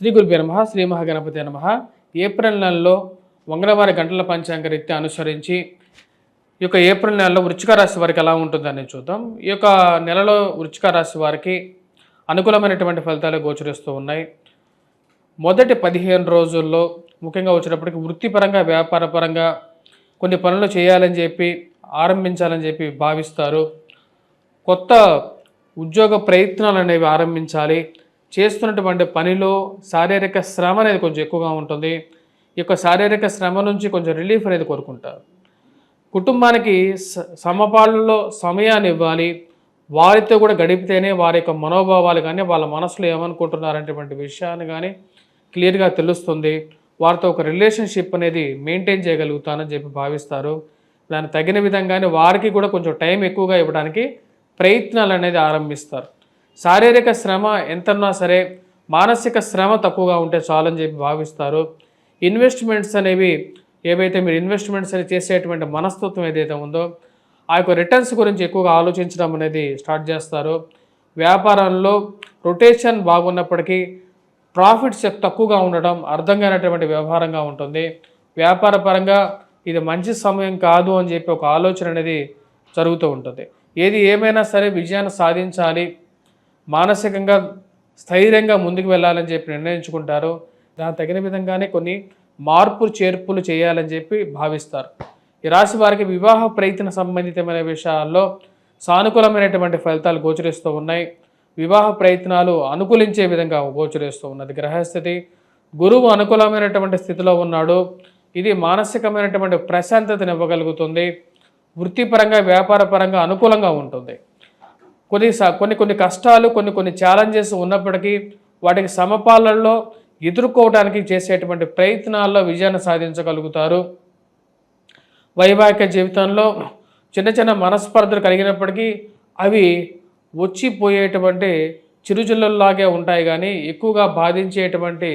శ్రీ గురుభ్యో నమః శ్రీ మహాగణపతే నమః. ఏప్రిల్ నెలలో మంగళవారి గంటల పంచాంగ రీత్యా అనుసరించి ఈ యొక్క ఏప్రిల్ నెలలో వృశ్చిక రాశి వారికి ఎలా ఉంటుందని చూద్దాం. ఈ యొక్క నెలలో వృశ్చిక రాశి వారికి అనుకూలమైనటువంటి ఫలితాలు గోచరిస్తూ ఉన్నాయి. మొదటి 15 రోజుల్లో ముఖ్యంగా వచ్చినప్పటికీ వృత్తిపరంగా వ్యాపారపరంగా కొన్ని పనులు చేయాలని చెప్పి ఆరంభించాలని చెప్పి భావిస్తారు. కొత్త ఉద్యోగ ప్రయత్నాలు అనేవి ఆరంభించాలి. చేస్తున్నటువంటి పనిలో శారీరక శ్రమ అనేది కొంచెం ఎక్కువగా ఉంటుంది. ఈ యొక్క శారీరక శ్రమ నుంచి కొంచెం రిలీఫ్ అనేది కోరుకుంటారు. కుటుంబానికి సమపాలలో సమయాన్ని ఇవ్వాలి. వారితో కూడా గడిపితేనే వారి యొక్క మనోభావాలు కానీ వాళ్ళ మనసులో ఏమనుకుంటున్నారనేటువంటి విషయాన్ని కానీ క్లియర్గా తెలుస్తుంది. వారితో ఒక రిలేషన్షిప్ అనేది మెయింటైన్ చేయగలుగుతానని చెప్పి భావిస్తారు. దానికి తగిన విధంగానే వారికి కూడా కొంచెం టైం ఎక్కువగా ఇవ్వడానికి ప్రయత్నాలు అనేది ఆరంభిస్తారు. శారీరక శ్రమ ఎంతన్నా సరే మానసిక శ్రమ తక్కువగా ఉంటే చాలని చెప్పి భావిస్తారు. ఇన్వెస్ట్మెంట్స్ అనేవి ఏవైతే మీరు ఇన్వెస్ట్మెంట్స్ అని చేసేటువంటి మనస్తత్వం ఏదైతే ఉందో ఆ యొక్క రిటర్న్స్ గురించి ఎక్కువగా ఆలోచించడం అనేది స్టార్ట్ చేస్తారు. వ్యాపారంలో రొటేషన్ బాగున్నప్పటికీ ప్రాఫిట్స్ తక్కువగా ఉండడం అర్థం కానటువంటి వ్యవహారంగా ఉంటుంది. వ్యాపార పరంగా ఇది మంచి సమయం కాదు అని చెప్పి ఒక ఆలోచన అనేది జరుగుతూ ఉంటుంది. ఏది ఏమైనా సరే విజయాన్ని సాధించాలి, మానసికంగా స్థైర్యంగా ముందుకు వెళ్ళాలని చెప్పి నిర్ణయించుకుంటారు. దానికి తగిన విధంగానే కొన్ని మార్పులు చేర్పులు చేయాలని చెప్పి భావిస్తారు. ఈ రాశి వారికి వివాహ ప్రయత్న సంబంధితమైన విషయాల్లో సానుకూలమైనటువంటి ఫలితాలు గోచరిస్తూ ఉన్నాయి. వివాహ ప్రయత్నాలు అనుకూలించే విధంగా గోచరిస్తూ ఉన్నది గ్రహస్థితి. గురువు అనుకూలమైనటువంటి స్థితిలో ఉన్నాడు. ఇది మానసికమైనటువంటి ప్రశాంతతను ఇవ్వగలుగుతుంది. వృత్తిపరంగా వ్యాపారపరంగా అనుకూలంగా ఉంటుంది. కొన్ని కష్టాలు కొన్ని ఛాలెంజెస్ ఉన్నప్పటికీ వాటికి సమపాలనలో ఎదుర్కోవడానికి చేసేటువంటి ప్రయత్నాల్లో విజయాన్ని సాధించగలుగుతారు. వైవాహిక జీవితంలో చిన్న చిన్న మనస్పర్ధలు కలిగినప్పటికీ అవి వచ్చిపోయేటువంటి చిరుజిల్లుల్లాగే ఉంటాయి, కానీ ఎక్కువగా బాధించేటువంటి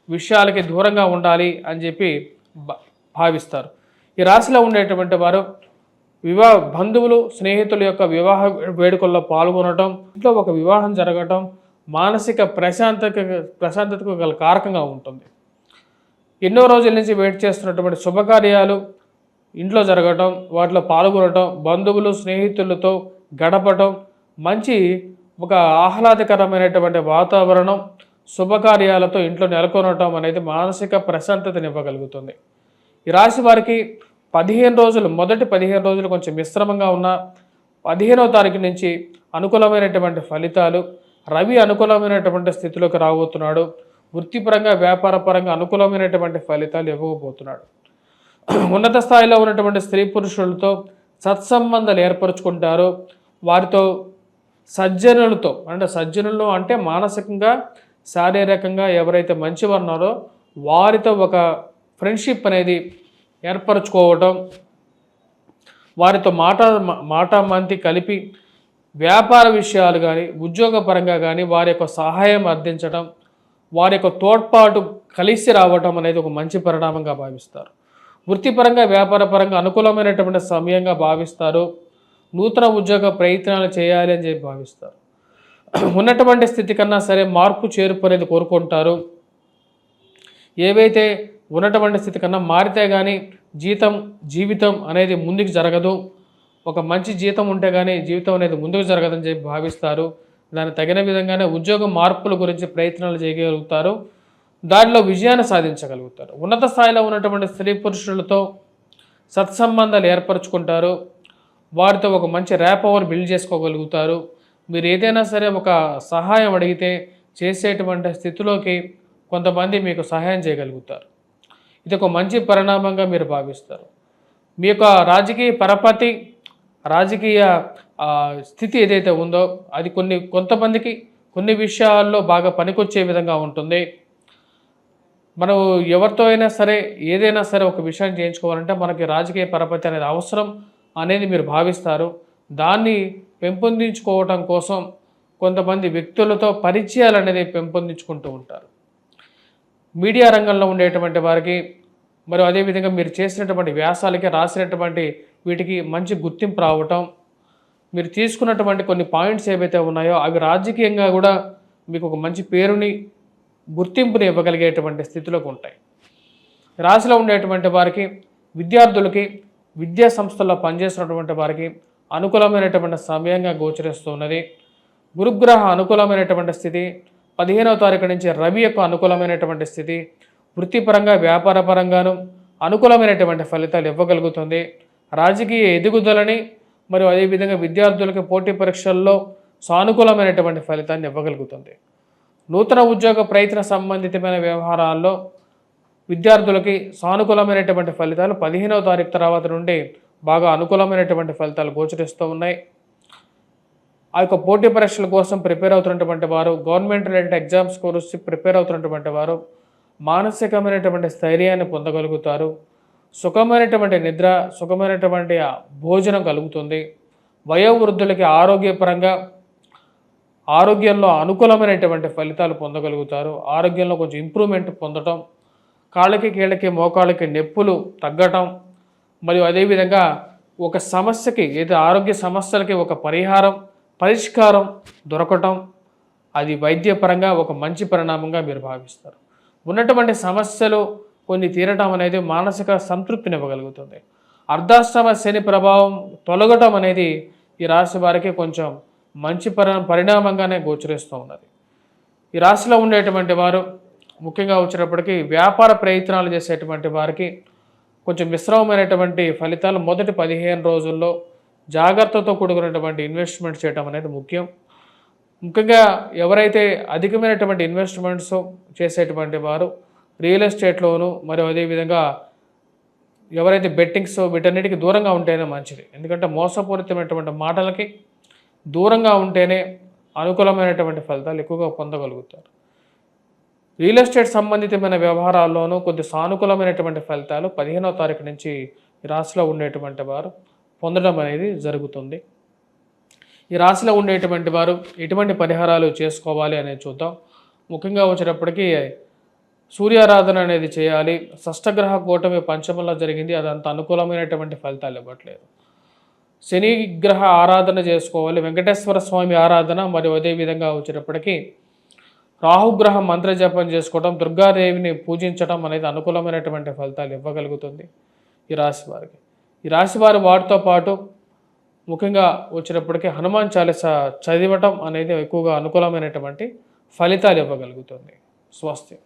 విషయాలకి దూరంగా ఉండాలి అని చెప్పి భావిస్తారు. ఈ రాశిలో ఉండేటువంటి వారు బంధువులు స్నేహితుల యొక్క వివాహ వేడుకల్లో పాల్గొనడం, ఇంట్లో ఒక వివాహం జరగటం మానసిక ప్రశాంతతకు గల కారకంగా ఉంటుంది. ఎన్నో రోజుల నుంచి వెయిట్ చేస్తున్నటువంటి శుభకార్యాలు ఇంట్లో జరగటం, వాటిలో పాల్గొనటం, బంధువులు స్నేహితులతో గడపటం, మంచి ఒక ఆహ్లాదకరమైనటువంటి వాతావరణం శుభకార్యాలతో ఇంట్లో నెలకొనటం అనేది మానసిక ప్రశాంతతని ఇవ్వగలుగుతుంది. ఈ రాశి వారికి 15 రోజులు మొదటి 15 రోజులు కొంచెం మిశ్రమంగా ఉన్న 15వ తారీఖు నుంచి అనుకూలమైనటువంటి ఫలితాలు. రవి అనుకూలమైనటువంటి స్థితిలోకి రాబోతున్నాడు. వృత్తిపరంగా వ్యాపారపరంగా అనుకూలమైనటువంటి ఫలితాలు ఇవ్వబోతున్నాడు. ఉన్నత స్థాయిలో ఉన్నటువంటి స్త్రీ పురుషులతో సత్సంబంధాలు ఏర్పరచుకుంటారు. వారితో సజ్జనులు అంటే మానసికంగా శారీరకంగా ఎవరైతే మంచివారు ఉన్నారో వారితో ఒక ఫ్రెండ్షిప్ అనేది ఏర్పరచుకోవటం, వారితో మాటామంతి కలిపి వ్యాపార విషయాలు కానీ ఉద్యోగపరంగా కానీ వారి యొక్క సహాయం అందించడం, వారి యొక్క తోడ్పాటు కలిసి రావటం అనేది ఒక మంచి పరిణామంగా భావిస్తారు. వృత్తిపరంగా వ్యాపారపరంగా అనుకూలమైనటువంటి సమయంగా భావిస్తారు. నూతన ఉద్యోగ ప్రయత్నాలు చేయాలి అని చెప్పి భావిస్తారు. ఉన్నటువంటి స్థితి కన్నా సరే మార్పు చేర్పు అనేది కోరుకుంటారు. ఏవైతే ఉన్నటువంటి స్థితి కన్నా మారితే కానీ జీవితం అనేది ముందుకు జరగదు. ఒక మంచి జీతం ఉంటే కానీ జీవితం అనేది ముందుకు జరగదని చెప్పి భావిస్తారు. దానికి తగిన విధంగానే ఉద్యోగ మార్పుల గురించి ప్రయత్నాలు చేయగలుగుతారు. దానిలో విజయాన్ని సాధించగలుగుతారు. ఉన్నత స్థాయిలో ఉన్నటువంటి స్త్రీ పురుషులతో సత్సంబంధాలు ఏర్పరచుకుంటారు. వారితో ఒక మంచి ర్యాపవర్ బిల్డ్ చేసుకోగలుగుతారు. మీరు ఏదైనా సరే ఒక సహాయం అడిగితే చేసేటువంటి స్థితిలోకి కొంతమంది మీకు సహాయం చేయగలుగుతారు. ఇది ఒక మంచి పరిణామంగా మీరు భావిస్తారు. మీ యొక్క రాజకీయ పరపతి రాజకీయ స్థితి ఏదైతే ఉందో అది కొంతమందికి కొన్ని విషయాల్లో బాగా పనికొచ్చే విధంగా ఉంటుంది. మనం ఎవరితో అయినా సరే ఏదైనా సరే ఒక విషయం చేయించుకోవాలంటే మనకి రాజకీయ పరపతి అనేది అవసరం అనేది మీరు భావిస్తారు. దాన్ని పెంపొందించుకోవటం కోసం కొంతమంది వ్యక్తులతో పరిచయాలు అనేది పెంపొందించుకుంటూ ఉంటారు. మీడియా రంగంలో ఉండేటువంటి వారికి మరియు అదేవిధంగా మీరు చేసినటువంటి వ్యాసాలకి రాసినటువంటి వీటికి మంచి గుర్తింపు రావటం, మీరు తీసుకున్నటువంటి కొన్ని పాయింట్స్ ఏవైతే ఉన్నాయో అవి రాజకీయంగా కూడా మీకు ఒక మంచి పేరుని గుర్తింపుని ఇవ్వగలిగేటువంటి స్థితిలోకి ఉంటాయి. రాశిలో ఉండేటువంటి వారికి, విద్యార్థులకి, విద్యా సంస్థల్లో పనిచేస్తున్నటువంటి వారికి అనుకూలమైనటువంటి సమయంగా గోచరిస్తూ ఉన్నది. గురుగ్రహ అనుకూలమైనటువంటి స్థితి, 15వ తారీఖు నుంచి రవి యొక్క అనుకూలమైనటువంటి స్థితి, వృత్తిపరంగా వ్యాపారపరంగాను అనుకూలమైనటువంటి ఫలితాలు ఇవ్వగలుగుతుంది. రాజకీయ ఎదుగుదలని మరియు అదేవిధంగా విద్యార్థులకి పోటీ పరీక్షల్లో సానుకూలమైనటువంటి ఫలితాన్ని ఇవ్వగలుగుతుంది. నూతన ఉద్యోగ ప్రయత్న సంబంధితమైన వ్యవహారాల్లో విద్యార్థులకి సానుకూలమైనటువంటి ఫలితాలు 15వ తారీఖు తర్వాత నుండి బాగా అనుకూలమైనటువంటి ఫలితాలు గోచరిస్తూ ఉన్నాయి. ఆ యొక్క పోటీ పరీక్షల కోసం ప్రిపేర్ అవుతున్నటువంటి వారు, government related exams course prepare అవుతున్నటువంటి వారు మానసికమైనటువంటి స్థైర్యాన్ని పొందగలుగుతారు. సుఖమైనటువంటి నిద్ర, సుఖమైనటువంటి భోజనం కలుగుతుంది. వయోవృద్ధులకి ఆరోగ్యపరంగా ఆరోగ్యంలో అనుకూలమైనటువంటి ఫలితాలు పొందగలుగుతారు. ఆరోగ్యంలో కొంచెం ఇంప్రూవ్మెంట్ పొందటం, కాళ్ళకి కీళ్ళకి మోకాళ్ళకి నొప్పులు తగ్గటం, మరియు అదేవిధంగా ఒక సమస్యకి ఏదో ఆరోగ్య సమస్యలకి ఒక పరిష్కారం దొరకటం, అది వైద్యపరంగా ఒక మంచి పరిణామంగా మీరు భావిస్తారు. ఉన్నటువంటి సమస్యలు కొన్ని తీరటం అనేది మానసిక సంతృప్తిని ఇవ్వగలుగుతుంది. అర్ధాష్టమ శని ప్రభావం తొలగటం అనేది ఈ రాశి వారికి కొంచెం మంచి పరిణామంగానే గోచరిస్తూ ఉన్నది. ఈ రాశిలో ఉండేటువంటి వారు ముఖ్యంగా వచ్చేటప్పటికి వ్యాపార ప్రయత్నాలు చేసేటువంటి వారికి కొంచెం మిశ్రమమైనటువంటి ఫలితాలు మొదటి 15 రోజుల్లో జాగ్రత్తతో కూడుకున్నటువంటి ఇన్వెస్ట్మెంట్ చేయడం అనేది ముఖ్యం. ముఖ్యంగా ఎవరైతే అధికమైనటువంటి ఇన్వెస్ట్మెంట్స్ చేసేటువంటి వారు రియల్ ఎస్టేట్లోను మరియు అదేవిధంగా ఎవరైతే బెట్టింగ్స్ వీటన్నిటికీ దూరంగా ఉంటేనే మంచిది. ఎందుకంటే మోసపూరితమైనటువంటి మాటలకి దూరంగా ఉంటేనే అనుకూలమైనటువంటి ఫలితాలు ఎక్కువగా పొందగలుగుతారు. రియల్ ఎస్టేట్ సంబంధితమైన వ్యవహారాల్లోనూ కొద్ది సానుకూలమైనటువంటి ఫలితాలు 15వ తారీఖు నుంచి ఈ రాశిలో ఉండేటువంటి వారు పొందడం అనేది జరుగుతుంది. ఈ రాశిలో ఉండేటువంటి వారు ఎటువంటి పరిహారాలు చేసుకోవాలి అనేది చూద్దాం. ముఖ్యంగా వచ్చేటప్పటికీ సూర్యారాధన అనేది చేయాలి. షష్టగ్రహ కూటమి పంచమంలో జరిగింది, అదంత అనుకూలమైనటువంటి ఫలితాలు ఇవ్వట్లేదు. శని గ్రహ ఆరాధన చేసుకోవాలి, వెంకటేశ్వర స్వామి ఆరాధన, మరియు అదేవిధంగా వచ్చేటప్పటికి రాహుగ్రహం మంత్రజపం చేసుకోవడం, దుర్గాదేవిని పూజించడం అనేది అనుకూలమైనటువంటి ఫలితాలు ఇవ్వగలుగుతుంది ఈ రాశి వారికి. ఈ రాశి వారు వాటితో పాటు ముఖ్యంగా వచ్చేటప్పటికి హనుమాన్ చాలీసా చదవటం అనేది ఎక్కువగా అనుకూలమైనటువంటి ఫలితాలు ఇవ్వగలుగుతుంది. స్వస్తి.